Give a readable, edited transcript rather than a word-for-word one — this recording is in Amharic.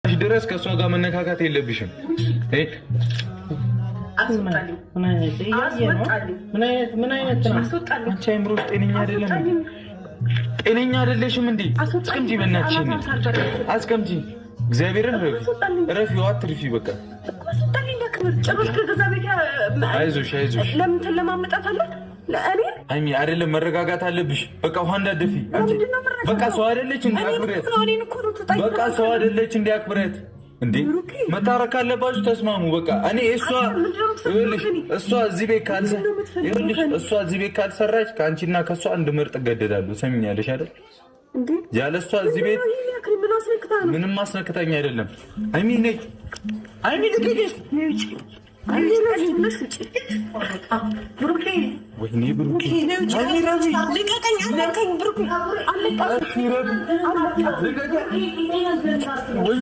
ድረስ ከሷ ጋር መነካካት የለብሽም። ምን አይነት አንቺ አይምሮ ውስጥ ጤነኛ አይደለሽም እንዴ? አስቀምጪ፣ በእናትሽ አስቀምጪ። እግዚአብሔርን ረፊው አትርፊ። በቃ አይዞሽ ለምን ትለማመጣታለህ? አይሚ አይደለም መረጋጋት አለብሽ። በቃ ውሃ እንዳትደፊ አንቺ። በቃ ሰው አይደለች እንዴ? አክብረት። በቃ ሰው አይደለች እንዴ? አክብረት እንዴ። መታረቅ አለባችሁ፣ ተስማሙ። በቃ እኔ እሷ እዚህ ቤት ካልሰራች ከአንቺና ከሷ እንድመርጥ እገደዳለሁ። ሰሚኛለሽ አይደል? ያለ እሷ እዚህ ቤት ምንም ማስነክታኝ አይደለም። አይሚ ነይ፣ አይሚ ልቀቂኝ። ወይኔ ብሩኬ